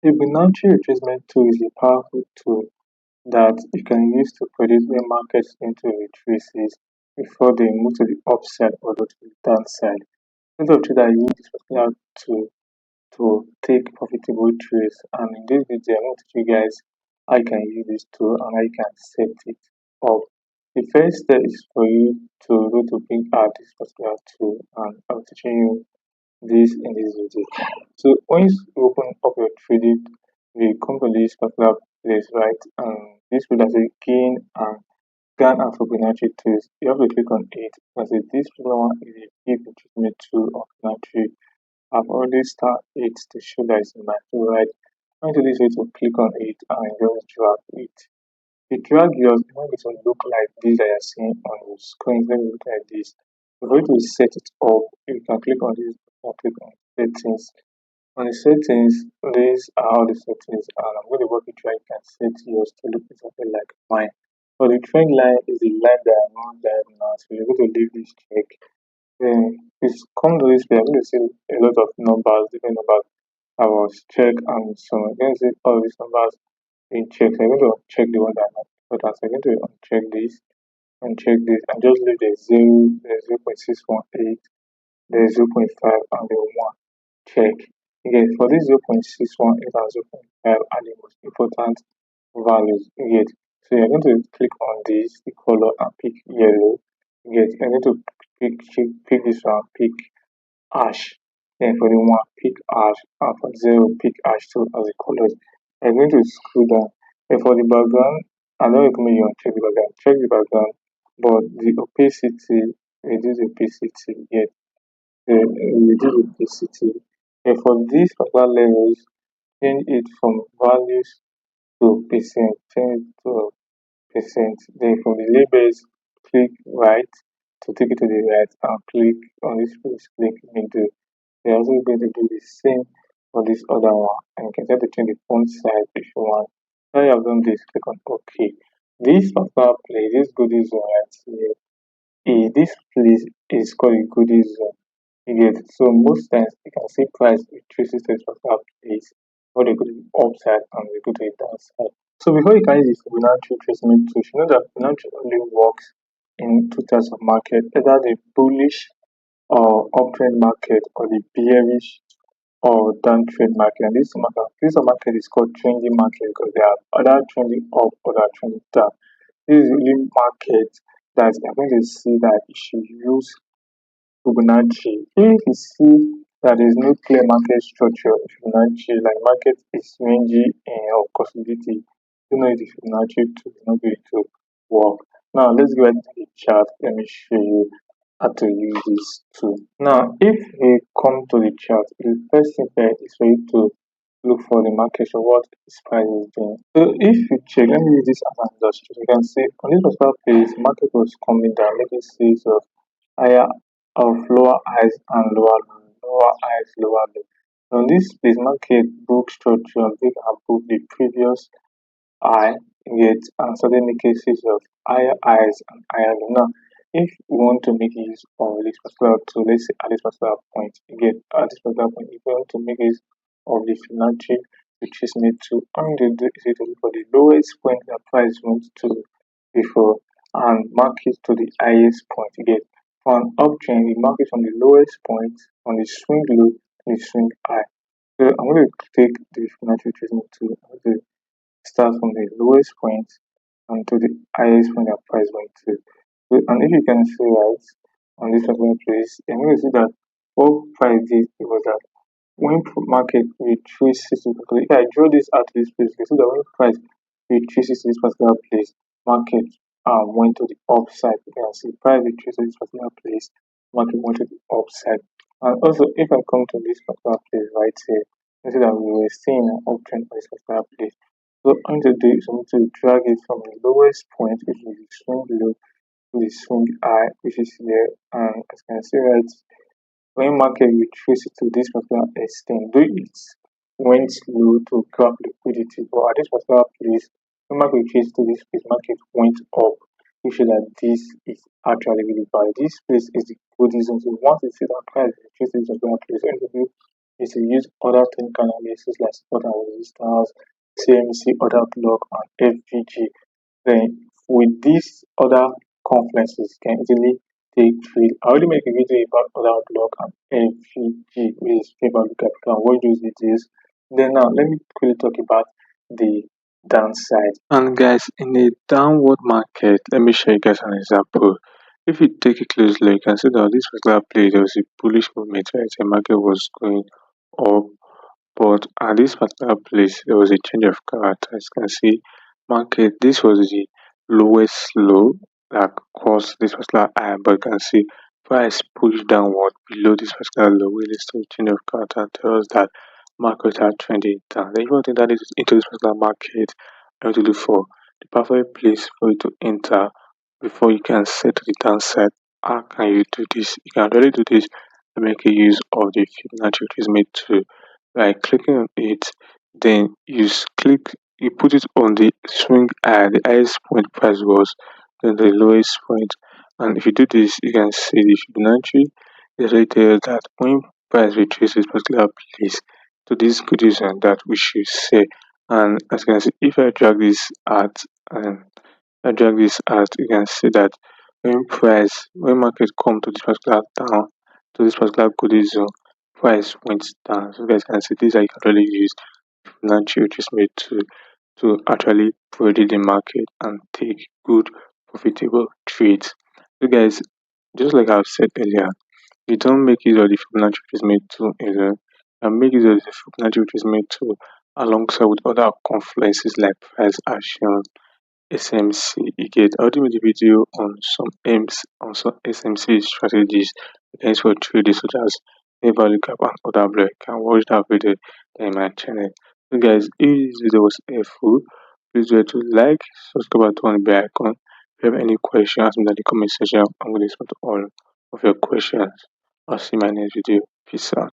Fibonacci retracement tool is a powerful tool that you can use to predict where markets into retraces before they move to the upside or to the downside. Most of traders use this particular tool to take profitable trades, and in this video I'm going to teach you guys how you can use this tool and how you can set it up. The first step is for you to go to bring out this particular tool, and I'm teaching you this in this video. So once you open up your trading, you come to this particular place, right? And this will say gain and scan and Fibonacci tools. You have to click on it. Because this particular one is a deep retracement tool of Fibonacci. I've already started it to show that it's in my tool, right? Going to this way to click on it and just drag it. The drag yours is going to look like this that you're seeing on your screen. Let me look like this. We're going to set it up. You can click on this and click on settings. On the settings, these are all the settings, and I'm going to work with you. You can set yours to look something like mine. So the trend line is the line that I'm on right now. So you're going to leave this check. Then it's come to this way. I'm going to see a lot of numbers, different numbers. I was check and so I'm going to see all these numbers in check. So I'm going to check the one that I'm important. So I'm going to uncheck this and check this and just leave the 0, the 0.618, the 0.5 and the 1 check. Again, for this 0.618 and 0.5 are the most important values. Again, so you're going to click on this, the color, and pick yellow. Again, you're going to pick this one, pick ash. Then for the 1, pick ash, and for 0, pick ash too as the colors. I'm going to scroll down. And for the background, I don't recommend you check the background. Check the background, but the opacity, reduce opacity. Yes, reduce opacity. And for these particular levels, change it from values to percent. Change it to percent. Then from the labels, click right to take it to the right and click on this place, click middle. We're also going to do the same for this other one, and you can try to change the font size if you want. Now you have done this, click on OK. This particular place, this goodie zone right here, this place is called a goodie zone. You get, so most times you can see price retraces to this particular place, or they go to the upside and they go to the downside. So before you can use the Fibonacci retracement tool, you know that Fibonacci only works in two types of market, either the bullish or uptrend market or the bearish or downtrend market. And this market is called trending market because they are either trending up or they are trending down. This is really market that you're going to see that you should use Fibonacci. If you see that there is no clear market structure of Fibonacci, like market is rangy or possibility, you know the Fibonacci tool is not going to work. Now let's go into the chart. Let me show you how to use this tool. Now, if we come to the chart, the first thing there is for you to look for the market of what this price is doing. So if you check, let me use this as an industry. You can see on this particular page, market was coming down, making series of higher of lower highs and lower highs, lower low. On this place, market book structure big above the previous high, yet and suddenly cases of higher highs and higher low. Now, if we want to make use of this particular tool, let's say at this particular point, again at this particular point, if we want to make use of the Fibonacci retracement tool, all you need to do is to look for the lowest point that price went to before and mark it to the highest point. Again, for an uptrend, you mark it from the lowest point on the swing low to the swing high. So I'm going to take the Fibonacci retracement tool. I'm going to start from the lowest point and to the highest point that price went to. So, and if you can see right on this particular place, you're going to see that what price did it was that when market retraces to, if I draw this out to this place, you can see that when price retraces to this particular place, market went to the upside. You can see price retraces to this particular place, market went to the upside. And also, if I come to this particular place right here, you see that we were seeing an uptrend on this particular place. So I'm going to do is I'm going to drag it from the lowest point, which is the swing low, to the swing high, which is here. And as you can see right, when market retraces to this particular extent, though it went low to grab liquidity, but at this particular place, when market retraces to this place, market went up, which shows that this is actually really bad. This place is the golden zone. So once you see that price retraces to this particular place, is to use other technical analysis like support and resistance, CMC, order block, and FVG. Then with these other conferences can easily take trade. I already make a video about order block and FVG, which is favor lookup. You can watch those videos. Then now let me quickly talk about the downside. And guys, in a downward market, let me show you guys an example. If you take a close look, you can see that this particular play, there was a bullish movement, right? The market was going up, but at this particular place, there was a change of character. As you can see, market, this was the lowest low that caused this particular high, but you can see price pushed downward below this particular low, with this change of character tells us that markets are trending down. Then if you think that is into this particular market, you have to look for the perfect place for you to enter before you can set to the downside. How can you do this? You can really do this to make a use of the Fibonacci Retracement tool. By clicking on it, then you put it on the swing high, the highest point price was, then the lowest point. And if you do this, you can see the Fibonacci is right there that when price retraces particular place to this good reason that we should say. And as you can see, if I drag this out and I drag this out, you can see that when market come to this particular down, to this particular good zone, price went down. So you guys can see this I can really use Fibonacci Retracement to actually predict the market and take good profitable trades. So guys, just like I've said earlier, you don't make use of the Fibonacci Retracement tool alone, and make use of the Fibonacci Retracement tool alongside with other confluences like price action, SMC. You get ultimate video on some aims on some SMC strategies against for traders such as never look up and other block. You can watch that video in my channel. So guys, if this video was helpful, please do to like, subscribe and turn on the bell icon. If you have any questions, ask me in the comment section. I'm going to respond to all of your questions. I'll see you in my next video. Peace out.